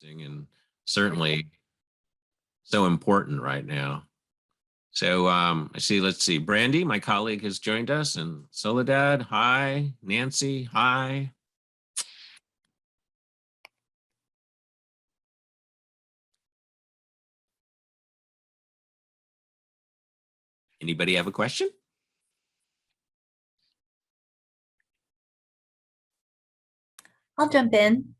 and certainly so important right now. So I see, let's see, Brandy, my colleague, has joined us, and Soledad, hi. Nancy, hi. Anybody have a question? I'll jump in.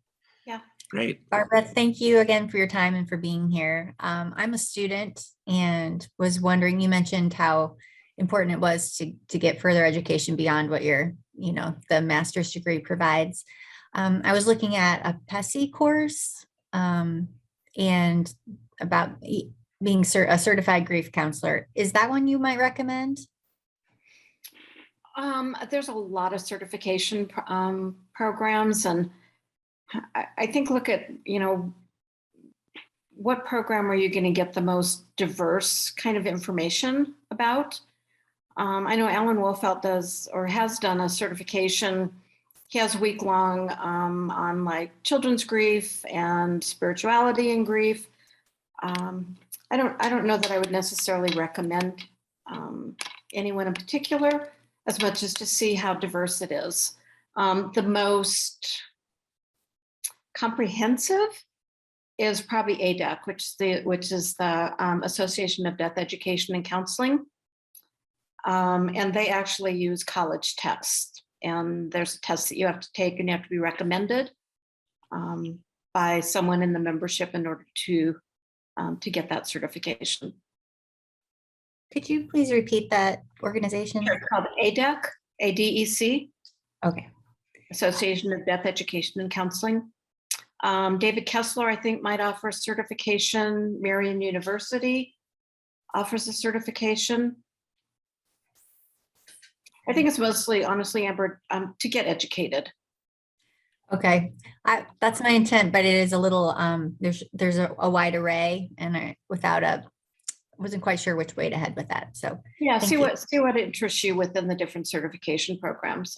Yeah. Great. Barbara, thank you again for your time and for being here. I'm a student and was wondering, you mentioned how important it was to get further education beyond what the master's degree provides. I was looking at a PESI course and about being a certified grief counselor. Is that one you might recommend? There's a lot of certification programs, and I think look at, what program are you going to get the most diverse kind of information about? I know Alan Wolfelt does or has done a certification. He has a week-long on like children's grief and spirituality and grief. I don't know that I would necessarily recommend anyone in particular, as much as to see how diverse it is. The most comprehensive is probably ADEC, which is the Association of Death Education and Counseling. And they actually use college tests. And there's a test that you have to take, and you have to be recommended by someone in the membership in order to get that certification. Could you please repeat that organization? Sure, it's called ADEC, ADEC. Okay. Association of Death Education and Counseling. David Kessler, I think, might offer a certification. Marian University offers a certification. I think it's mostly, honestly, Amber, to get educated. Okay, that's my intent, but it is a little, there's a wide array, and I wasn't quite sure which way to head with that. So yeah, see what interests you within the different certification programs.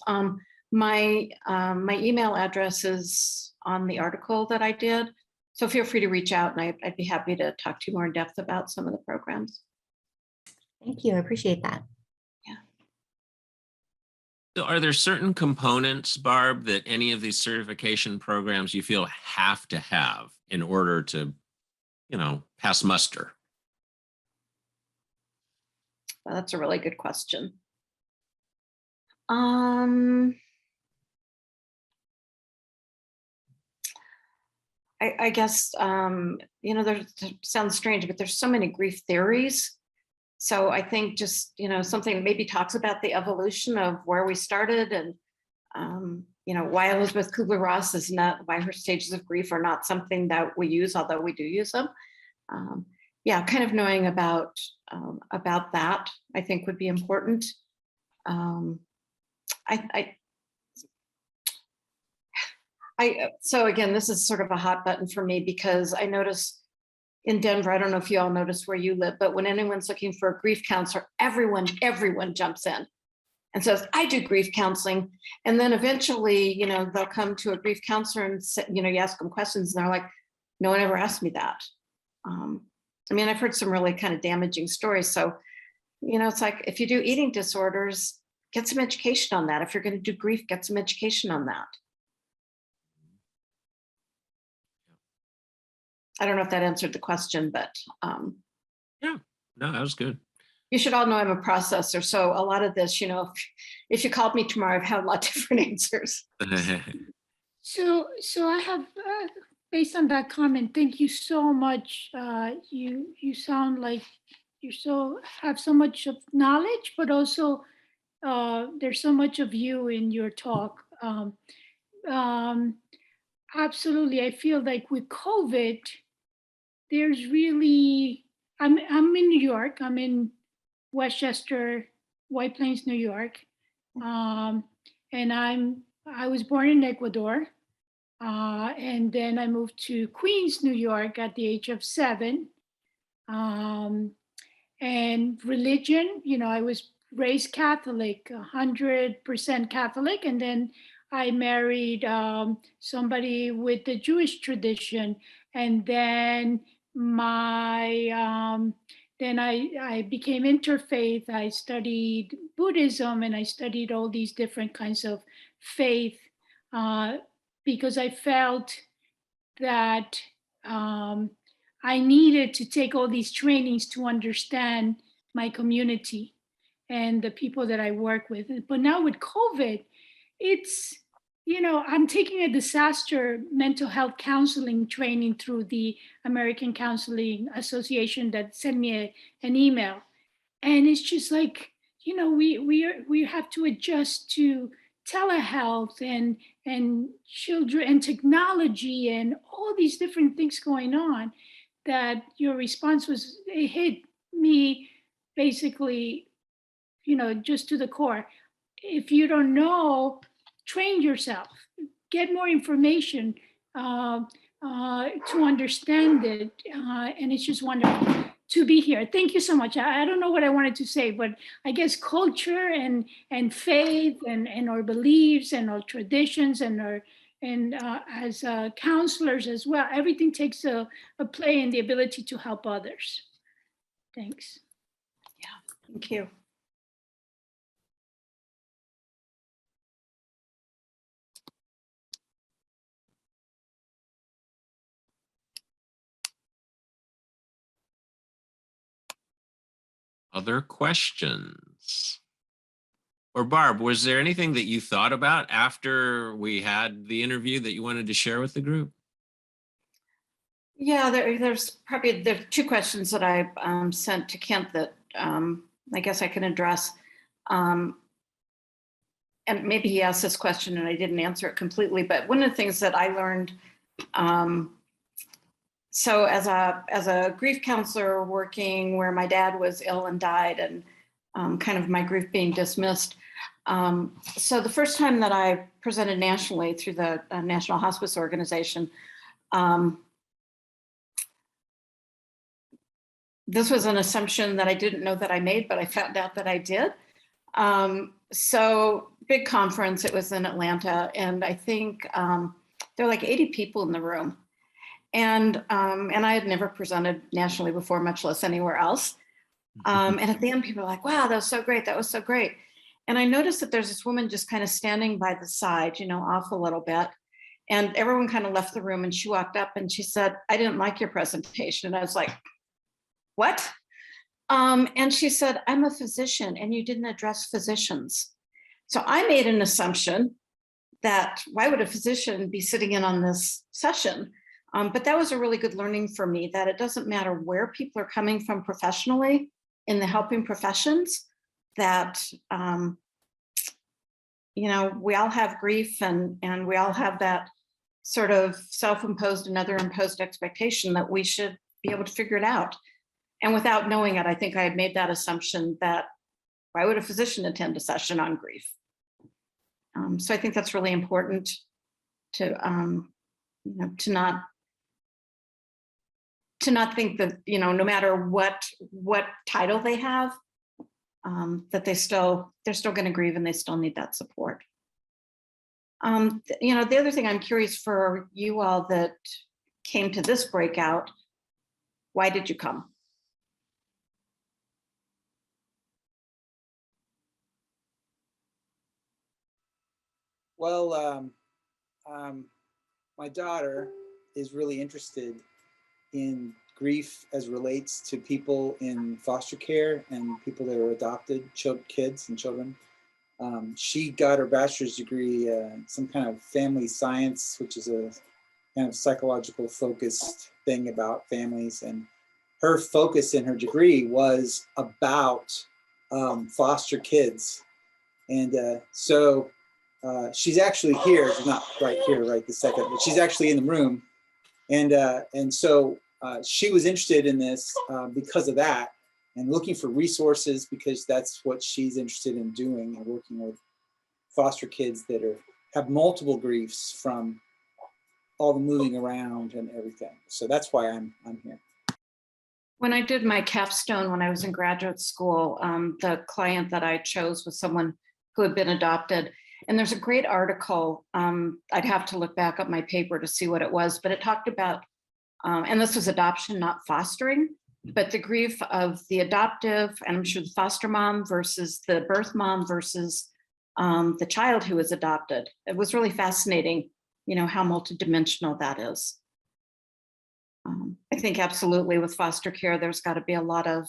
My email address is on the article that I did, so feel free to reach out, and I'd be happy to talk to you more in depth about some of the programs. Thank you, I appreciate that. Yeah. So are there certain components, Barb, that any of these certification programs you feel have to have in order to, pass muster? Well, that's a really good question. I guess, there sounds strange, but there's so many grief theories. So I think just, something maybe talks about the evolution of where we started, and, why Elizabeth Kubler-Ross is not, why her stages of grief are not something that we use, although we do use them. Yeah, kind of knowing about that, I think would be important. So again, this is sort of a hot button for me, because I noticed in Denver, I don't know if you all notice where you live, but when anyone's looking for a grief counselor, everyone jumps in and says, I do grief counseling. And then eventually, they'll come to a grief counselor and say, you ask them questions, and they're like, no one ever asked me that. I've heard some really kind of damaging stories. So, it's like, if you do eating disorders, get some education on that. If you're going to do grief, get some education on that. I don't know if that answered the question, but yeah, no, that was good. You should all know I'm a processor. So a lot of this, if you called me tomorrow, I've had a lot of different answers. So I have, based on that comment, thank you so much. You sound like you have so much of knowledge, but also there's so much of you in your talk. Absolutely, I feel like with COVID, there's really, I'm in New York. I'm in Westchester, White Plains, New York, and I was born in Ecuador, and then I moved to Queens, New York at the age of 7. And religion, I was raised Catholic, 100% Catholic, and then I married somebody with the Jewish tradition, And then I became interfaith. I studied Buddhism and I studied all these different kinds of faith because I felt that I needed to take all these trainings to understand my community and the people that I work with. But now with COVID, it's, I'm taking a disaster mental health counseling training through the American Counseling Association that sent me an email. And it's just like, we have to adjust to telehealth and children and technology and all these different things going on, that your response was, it hit me basically, just to the core. If you don't know, train yourself, get more information to understand it. And it's just wonderful to be here. Thank you so much. I don't know what I wanted to say, but I guess culture and faith and our beliefs and our traditions and our as counselors as well, everything takes a play in the ability to help others. Thanks. Thank you. Other questions? Or Barb, was there anything that you thought about after we had the interview that you wanted to share with the group? Yeah, there's two questions that I sent to Kent that I guess I can address. And maybe he asked this question and I didn't answer it completely, but one of the things that I learned, so as a grief counselor working where my dad was ill and died, and kind of my grief being dismissed. So the first time that I presented nationally through the National Hospice Organization, this was an assumption that I didn't know that I made, but I found out that I did. So big conference, it was in Atlanta, and I think there were like 80 people in the room. And I had never presented nationally before, much less anywhere else. And at the end, people were like, wow, that was so great. That was so great. And I noticed that there's this woman just kind of standing by the side, off a little bit. And everyone kind of left the room and she walked up and she said, I didn't like your presentation. And I was like, what? And she said, I'm a physician and you didn't address physicians. So I made an assumption that why would a physician be sitting in on this session? But that was a really good learning for me, that it doesn't matter where people are coming from professionally in the helping professions, that, we all have grief and we all have that sort of self-imposed and other imposed expectation that we should be able to figure it out. And without knowing it, I think I had made that assumption that why would a physician attend a session on grief? So I think that's really important to not think that, no matter what title they have, that they're still going to grieve and they still need that support. The other thing I'm curious for you all that came to this breakout, why did you come? Well, my daughter is really interested in grief as relates to people in foster care and people that are adopted, kids and children. She got her bachelor's degree in some kind of family science, which is a kind of psychological focused thing about families. And her focus in her degree was about foster kids. And so she's actually here. She's not right here right this second, but she's actually in the room. And so she was interested in this because of that, and looking for resources because that's what she's interested in doing, and working with foster kids that have multiple griefs from all the moving around and everything. So that's why I'm here. When I did my capstone when I was in graduate school, the client that I chose was someone who had been adopted. And there's a great article, I'd have to look back up my paper to see what it was, but it talked about And this was adoption, not fostering, but the grief of the adoptive, and I'm sure the foster mom versus the birth mom versus the child who was adopted. It was really fascinating, you know, how multidimensional that is. I think absolutely with foster care, there's got to be a lot of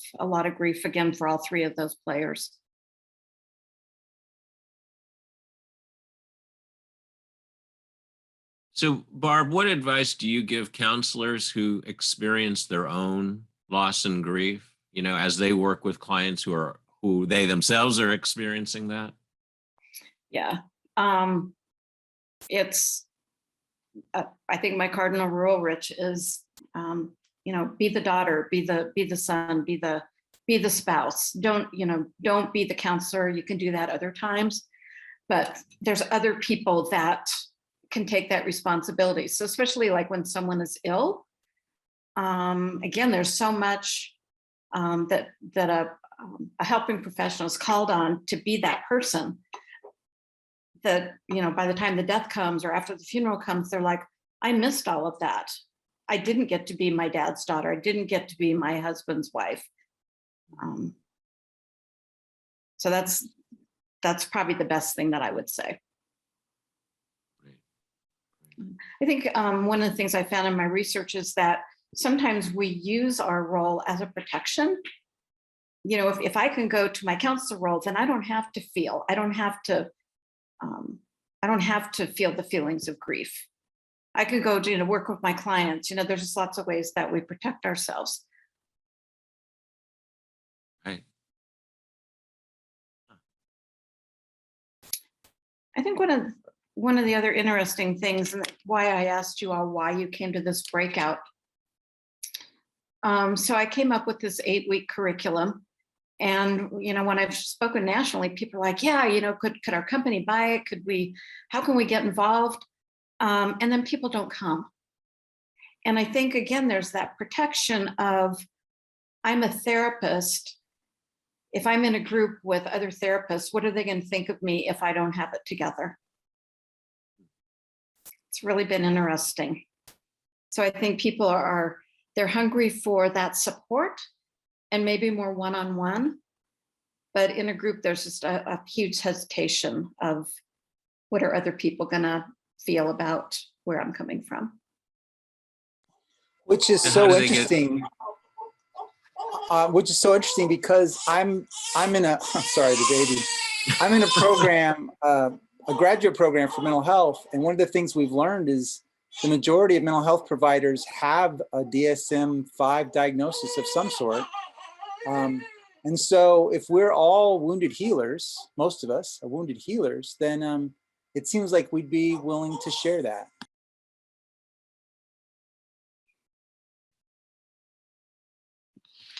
grief again for all three of those players. So Barb, what advice do you give counselors who experience their own loss and grief, you know, as they work with clients who they themselves are experiencing that? Yeah, it's, I think my cardinal rule, Rich, is, you know, be the daughter, be the son, be the spouse. Don't be the counselor. You can do that other times, but there's other people that can take that responsibility. So especially like when someone is ill, again, there's so much that a helping professional is called on to be that person that, you know, by the time the death comes or after the funeral comes, they're like, I missed all of that. I didn't get to be my dad's daughter. I didn't get to be my husband's wife. So that's probably the best thing that I would say. I think one of the things I found in my research is that sometimes we use our role as a protection. You know, if I can go to my counselor role, then I don't have to feel. I don't have to feel the feelings of grief. I could go to, you know, work with my clients. You know, there's just lots of ways that we protect ourselves. Right. I think one of the other interesting things, and why I asked you all why you came to this breakout. So I came up with this 8-week curriculum. And, you know, when I've spoken nationally, people are like, yeah, you know, could our company buy it? How can we get involved? And then people don't come. And I think, again, there's that protection of, I'm a therapist. If I'm in a group with other therapists, what are they going to think of me if I don't have it together? It's really been interesting. So I think people they're hungry for that support and maybe more one-on-one, but in a group, there's just a huge hesitation of what are other people gonna feel about where I'm coming from. Which is And so how do they get- interesting. Which is so interesting because I'm in a, sorry, the baby. I'm in a program, a graduate program for mental health. And one of the things we've learned is the majority of mental health providers have a DSM-5 diagnosis of some sort. And so if we're all wounded healers, most of us are wounded healers, then it seems like we'd be willing to share that.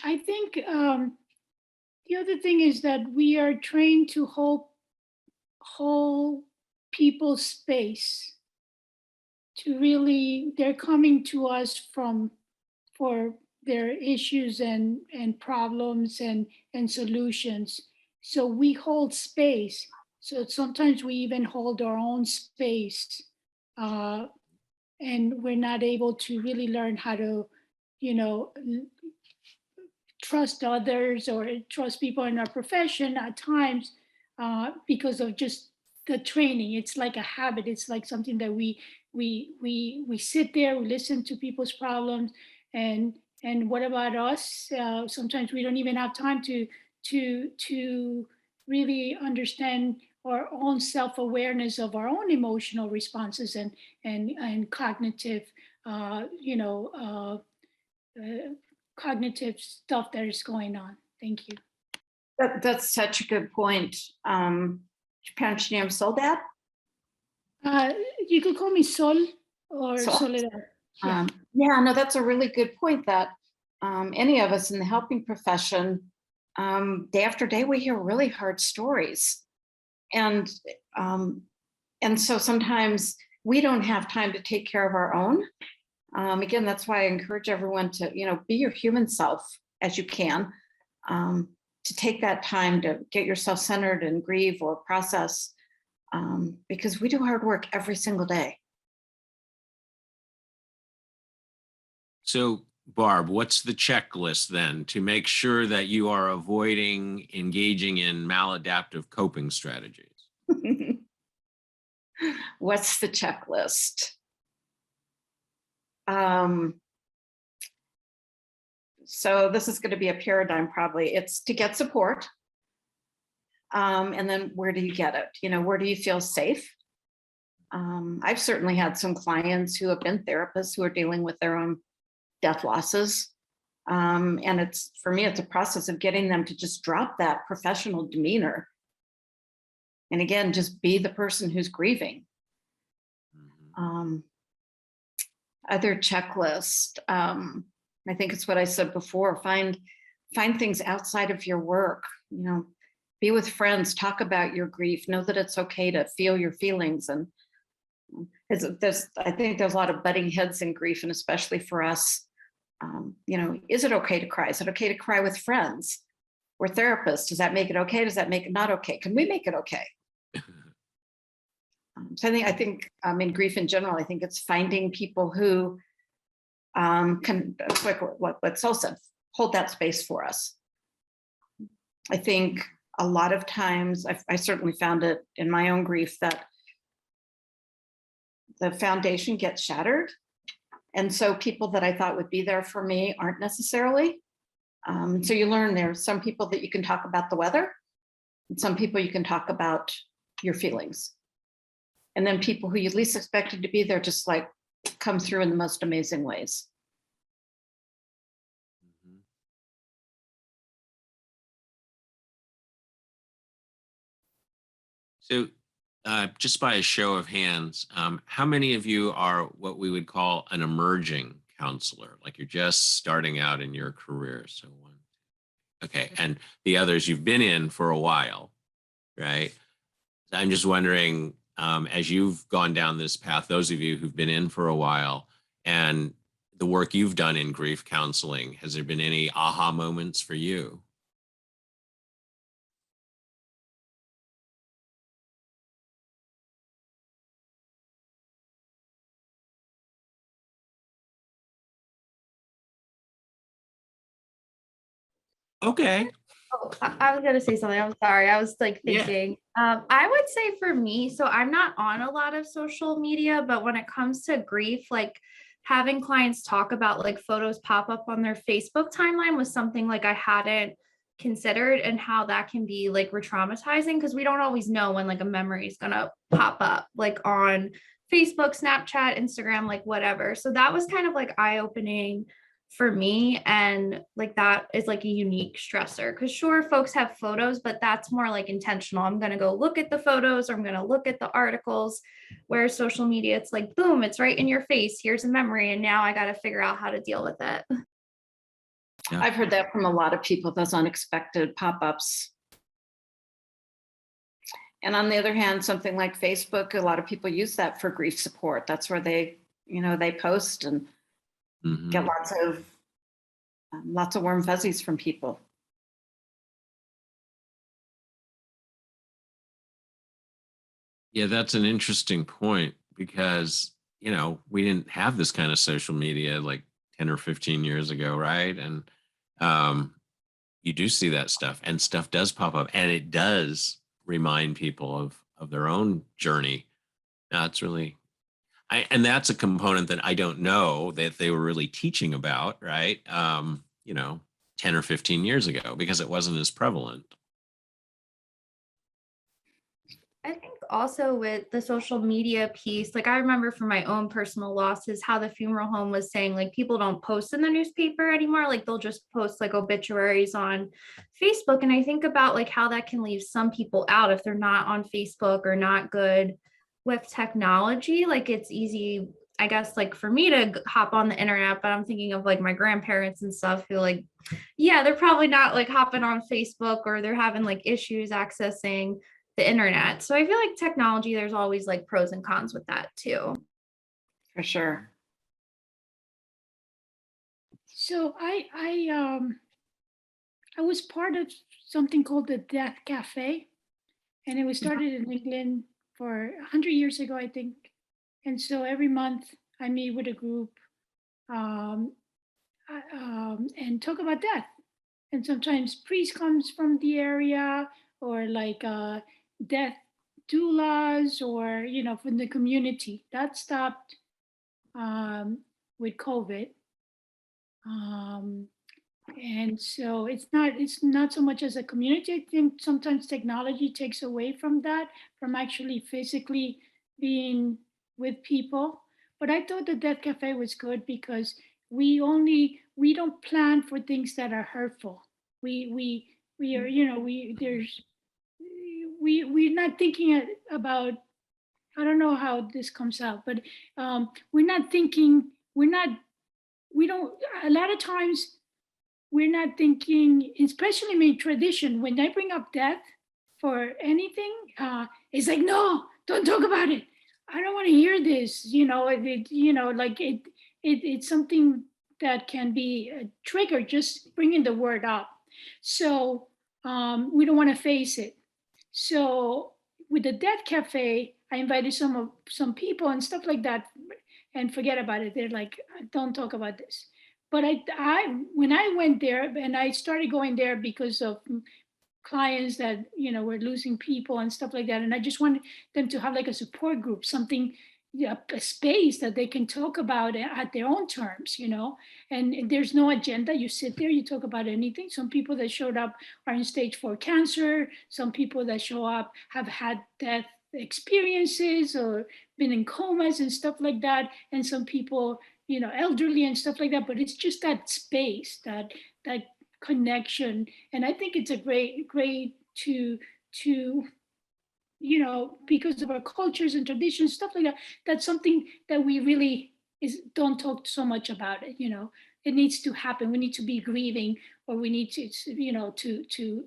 I think the other thing is that we are trained to hold people's space, to really, they're coming to us for their issues and problems and solutions. So we hold space. So sometimes we even hold our own space, and we're not able to really learn how to, you know, trust others or trust people in our profession at times because of just the training. It's like a habit. It's like something that we sit there, we listen to people's problems, and what about us? Sometimes we don't even have time to really understand our own self-awareness of our own emotional responses and cognitive, cognitive stuff that is going on. Thank you. That's such a good point. Your parents' name Soledad? You could call me Sol or Soledad. Yeah. No, that's a really good point that any of us in the helping profession, day after day, we hear really hard stories. And so sometimes we don't have time to take care of our own. Again, that's why I encourage everyone to, you know, be your human self as you can, to take that time to get yourself centered and grieve or process, because we do hard work every single day. So, Barb, what's the checklist then to make sure that you are avoiding engaging in maladaptive coping strategies? What's the checklist? So this is going to be a paradigm probably. It's to get support. And then where do you get it? You know, where do you feel safe? I've certainly had some clients who have been therapists who are dealing with their own death losses. And it's, for me, it's a process of getting them to just drop that professional demeanor. And again, just be the person who's grieving. Other checklist. I think it's what I said before, find things outside of your work, you know, be with friends, talk about your grief, know that it's okay to feel your feelings. And I think there's a lot of butting heads in grief, and especially for us, you know, is it okay to cry? Is it okay to cry with friends? We're therapists. Does that make it okay? Does that make it not okay? Can we make it okay? So I think in grief in general, I think it's finding people who can, like what Sol said, hold that space for us. I think a lot of times, I certainly found it in my own grief, that the foundation gets shattered. And so people that I thought would be there for me aren't necessarily. So you learn there's some people that you can talk about the weather, and some people you can talk about your feelings. And then people who you least expected to be there just like come through in the most amazing ways. So, just by a show of hands, how many of you are what we would call an emerging counselor? Like you're just starting out in your career. So one, okay. And the others you've been in for a while, right? I'm just wondering, as you've gone down this path, those of you who've been in for a while and the work you've done in grief counseling, has there been any aha moments for you? Okay. Oh, I was gonna say something. I'm sorry. I was like Yeah. thinking. I would say for me, so I'm not on a lot of social media, but when it comes to grief, like having clients talk about like photos pop up on their Facebook timeline was something like I hadn't considered, and how that can be like re-traumatizing, because we don't always know when like a memory is gonna pop up like on Facebook, Snapchat, Instagram, like whatever. So that was kind of like eye-opening for me, and like that is like a unique stressor, because sure, folks have photos, but that's more like intentional. I'm going to go look at the photos, or I'm going to look at the articles, where social media, it's like boom, it's right in your face, here's a memory, and now I got to figure out how to deal with it. Yeah. I've heard that from a lot of people, those unexpected pop-ups. And on the other hand, something like Facebook, a lot of people use that for grief support. That's where they, you know, they post and get lots of warm fuzzies from people. Yeah, that's an interesting point, because, you know, we didn't have this kind of social media like 10 or 15 years ago, right? And you do see that stuff, and stuff does pop up, and it does remind people of their own journey. That's really, and that's a component that I don't know that they were really teaching about, right? You know, 10 or 15 years ago, because it wasn't as prevalent. I think also with the social media piece, like I remember from my own personal losses, how the funeral home was saying like people don't post in the newspaper anymore. Like they'll just post like obituaries on Facebook. And I think about like how that can leave some people out if they're not on Facebook or not good with technology. Like it's easy, I guess, like for me to hop on the internet, but I'm thinking of like my grandparents and stuff who like, yeah, they're probably not like hopping on Facebook, or they're having like issues accessing the internet. So I feel like technology, there's always like pros and cons with that too. For sure. So I was part of something called the Death Cafe, and it was started in England for 100 years ago, I think. And so every month I meet with a group, and talk about death. And sometimes priest comes from the area, or like death doulas, or from the community. That stopped with COVID. And so it's not so much as a community. I think sometimes technology takes away from that, from actually physically being with people. But I thought the Death Cafe was good because we don't plan for things that are hurtful. We are, we're not thinking about, I don't know how this comes out, but we're not thinking, we don't, a lot of times we're not thinking, especially in tradition, when I bring up death for anything, it's like, no, don't talk about it. I don't want to hear this. It's something that can be a trigger, just bringing the word up. So we don't want to face it. So with the Death Cafe, I invited some people and stuff like that, and forget about it. They're like, don't talk about this. But when I went there, and I started going there because of clients that were losing people and stuff like that, and I just wanted them to have like a support group, something, a space that they can talk about at their own terms, and there's no agenda. You sit there, you talk about anything. Some people that showed up are in stage 4 cancer. Some people that show up have had death experiences or been in comas and stuff like that, and some people elderly and stuff like that. But it's just that space, that connection, and I think it's a great to because of our cultures and traditions, stuff like that. That's something that we really don't talk so much about it. It needs to happen. We need to be grieving, or we need to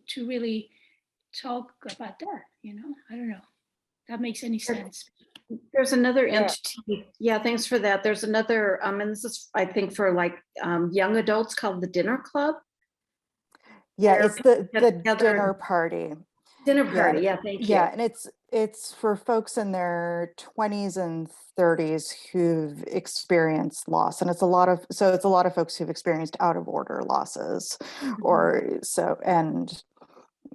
to really talk about that. I don't know if that makes any sense. There's another entity. Yeah, thanks for that. There's another, and this is, I think, for like young adults, called the Dinner Club. Yeah, Where it's the people get together dinner and- party. Dinner Yeah, party. Yeah, thank you. Yeah, and it's for folks in their 20s and 30s who've experienced loss, and it's a lot of folks who've experienced out of order losses, or so. And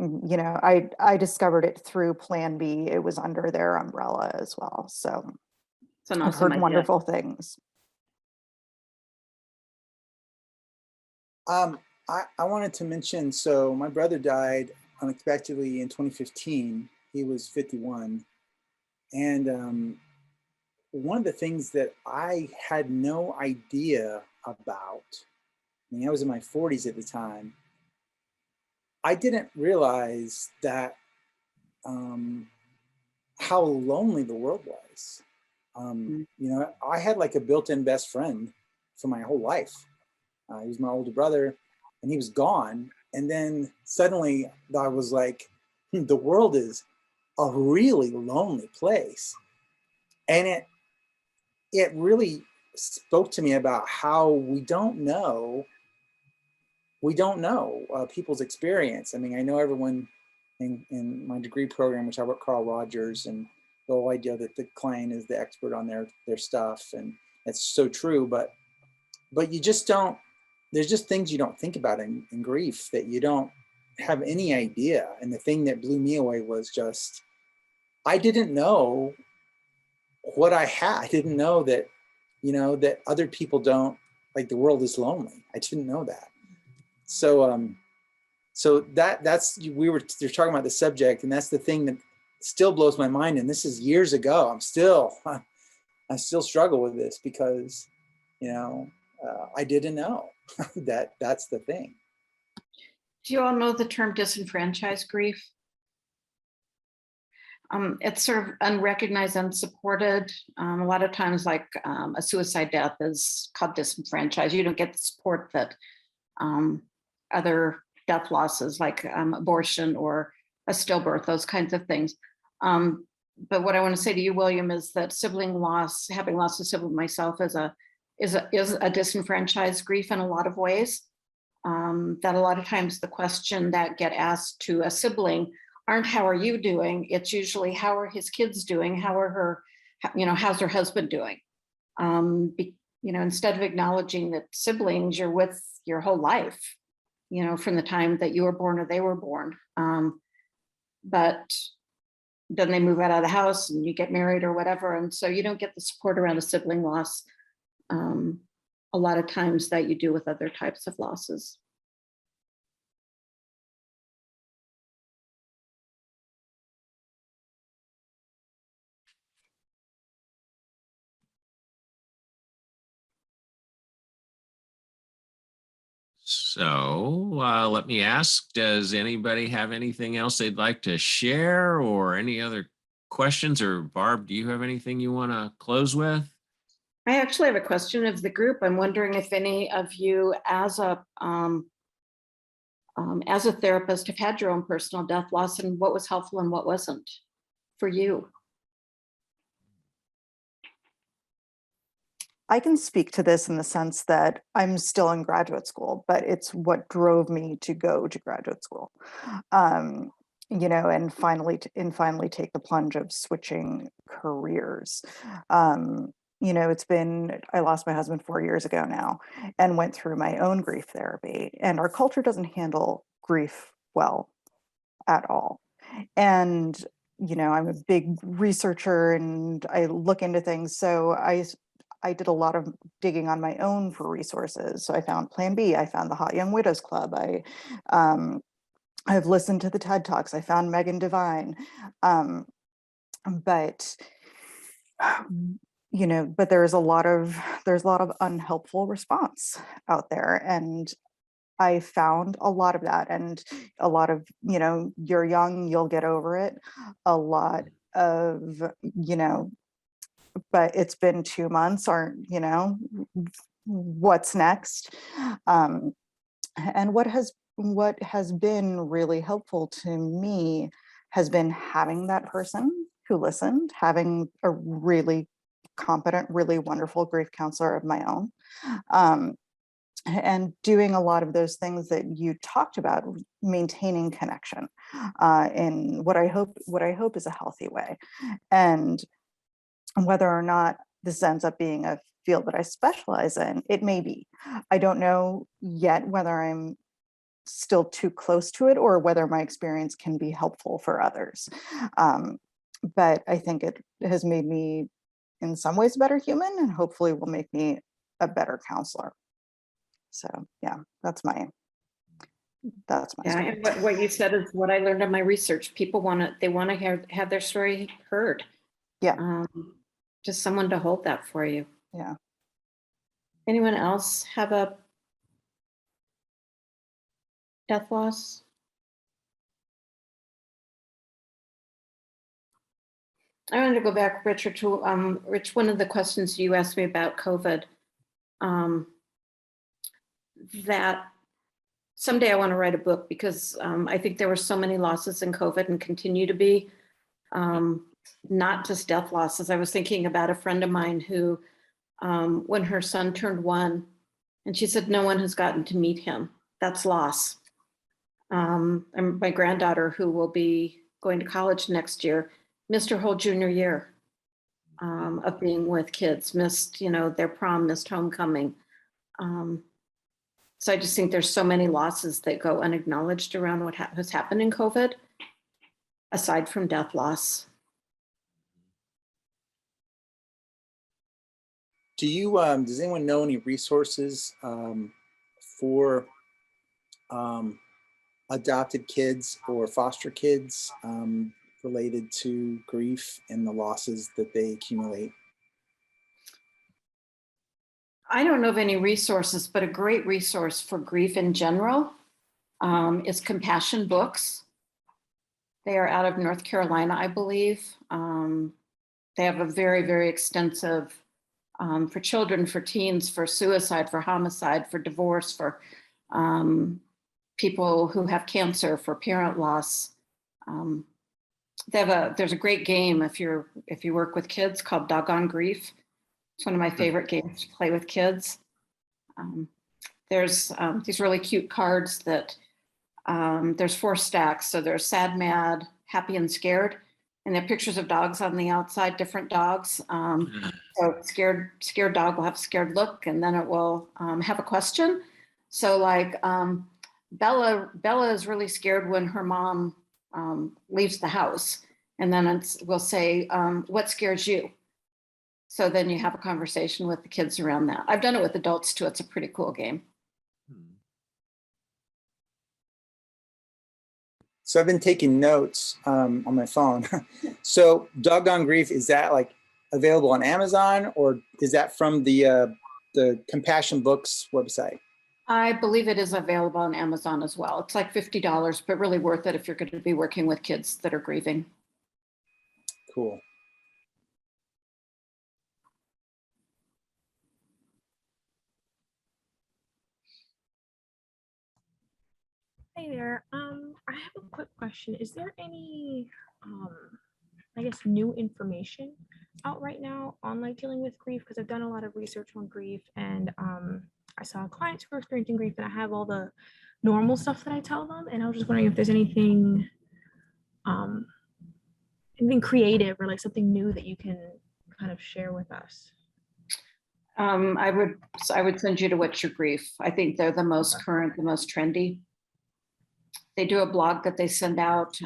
I discovered it through Plan B. It was under their umbrella as well. So It's an I've awesome heard idea. wonderful things. I wanted to mention, so my brother died unexpectedly in 2015. He was 51. And one of the things that I had no idea about, I mean, I was in my 40s at the time, I didn't realize that how lonely the world was. I had like a built-in best friend for my whole life. He was my older brother, and he was gone. And then suddenly I was like, the world is a really lonely place. And it really spoke to me about how we don't know people's experience. I mean, I know everyone in my degree program, which I work Carl Rogers, and the whole idea that the client is the expert on their stuff, and it's so true, but you just don't, there's just things you don't think about in grief that you don't have any idea. And the thing that blew me away was just, I didn't know what I had. I didn't know that, that other people don't, like, the world is lonely. I didn't know that. So, so you're talking about the subject, and that's the thing that still blows my mind. And this is years ago. I still struggle with this because, I didn't know that that's the thing. Do you all know the term disenfranchised grief? It's sort of unrecognized, unsupported. A lot of times, like a suicide death is called disenfranchised. You don't get the support that other death losses, like abortion or a stillbirth, those kinds of things. But what I want to say to you, William, is that sibling loss, having lost a sibling myself, is a disenfranchised grief in a lot of ways. That a lot of times the question that get asked to a sibling aren't how are you doing? It's usually how are his kids doing? How are how's her husband doing? instead of acknowledging that siblings you're with your whole life, from the time that you were born or they were born. But then they move out of the house and you get married or whatever. And so you don't get the support around a sibling loss a lot of times that you do with other types of losses. So let me ask, does anybody have anything else they'd like to share or any other questions? Or Barb, do you have anything you want to close with? I actually have a question of the group. I'm wondering if any of you as a therapist have had your own personal death loss and what was helpful and what wasn't for you. I can speak to this in the sense that I'm still in graduate school, but it's what drove me to go to graduate school. And finally take the plunge of switching careers. I lost my husband 4 years ago now and went through my own grief therapy, and our culture doesn't handle grief well at all. And, I'm a big researcher and I look into things. So I did a lot of digging on my own for resources. So I found Plan B, I found the Hot Young Widows Club. I've listened to the TED Talks. I found Megan Devine. But there's a lot of unhelpful response out there. And I found a lot of that, and a lot of, you're young, you'll get over it. A lot of, but it's been 2 months, or, what's next? And what has been really helpful to me has been having that person who listened, having a really competent, really wonderful grief counselor of my own, and doing a lot of those things that you talked about, maintaining connection in what I hope is a healthy way. And whether or not this ends up being a field that I specialize in, it may be. I don't know yet whether I'm still too close to it or whether my experience can be helpful for others. But I think it has made me, in some ways, a better human, and hopefully will make me a better counselor. So yeah, that's my story. And what you said is what I learned in my research. People want to have their story heard. Yeah. Just someone to hold that for you. Yeah. Anyone else have a death loss? I wanted to go back, Richard, to Rich, one of the questions you asked me about COVID, that someday I want to write a book, because I think there were so many losses in COVID and continue to be, not just death losses. I was thinking about a friend of mine who, when her son turned 1, and she said, no one has gotten to meet him. That's loss. And my granddaughter, who will be going to college next year, missed her whole junior year of being with kids, missed, their prom, missed homecoming. So I just think there's so many losses that go unacknowledged around what has happened in COVID, aside from death loss. Do you, does anyone know any resources for adopted kids or foster kids related to grief and the losses that they accumulate? I don't know of any resources, but a great resource for grief in general is Compassion Books. They are out of North Carolina, I believe. They have a very, very extensive, for children, for teens, for suicide, for homicide, for divorce, for people who have cancer, for parent loss. There's a great game if you work with kids called Doggone Grief. It's one of my favorite games to play with kids. There's these really cute cards that there's 4 stacks. So there's sad, mad, happy, and scared. And there are pictures of dogs on the outside, different dogs. So scared dog will have a scared look, and then it will have a question. So like Bella is really scared when her mom leaves the house, and then we'll say, what scares you? So then you have a conversation with the kids around that. I've done it with adults too. It's a pretty cool game. So I've been taking notes on my phone. So Doggone Grief, is that like available on Amazon, or is that from the Compassion Books website? I believe it is available on Amazon as well. It's like $50, but really worth it if you're going to be working with kids that are grieving. Cool. Hey there. I have a quick question. Is there any, I guess, new information out right now on like dealing with grief? Because I've done a lot of research on grief, and I saw clients who are experiencing grief, and I have all the normal stuff that I tell them, and I was just wondering if there's anything, anything creative or like something new that you can kind of share with us. I would send you to What's Your Grief. I think they're the most current, the most trendy. They do a blog that they send out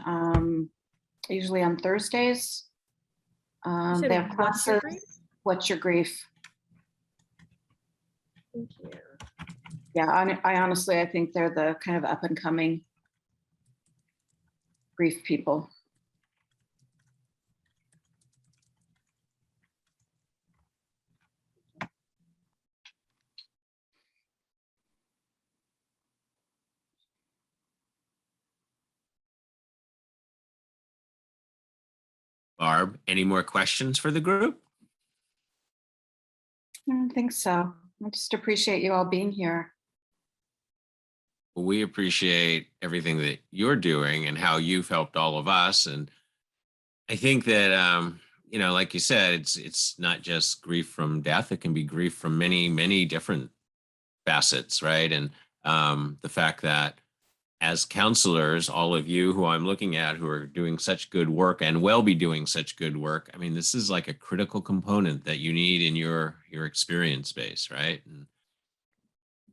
usually on Thursdays. You said They have What's Your classes. Grief? What's Your Grief? Thank you. Yeah, I honestly, I think they're the kind of up and coming grief people. Barb, any more questions for the group? I don't think so. I just appreciate you all being here. Well, we appreciate everything that you're doing and how you've helped all of us. And I think that, you know, like you said, it's not just grief from death. It can be grief from many, many different facets, right? And the fact that as counselors, all of you who I'm looking at who are doing such good work and will be doing such good work, I mean, this is like a critical component that you need in your experience base, right? And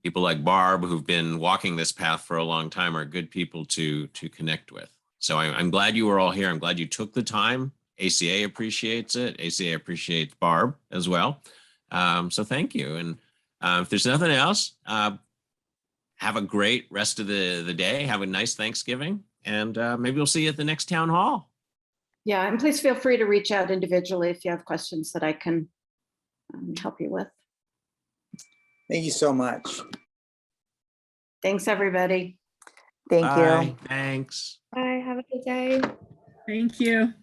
people like Barb, who've been walking this path for a long time, are good people to connect with. So I'm glad you were all here. I'm glad you took the time. ACA appreciates it. ACA appreciates Barb as well. So thank you. And if there's nothing else, have a great rest of the day. Have a nice Thanksgiving. And maybe we'll see you at the next town hall. Yeah, and please feel free to reach out individually if you have questions that I can help you with. Thank you so much. Thanks, everybody. Thank you. Bye. Thanks. Bye. Have a good day. Thank you.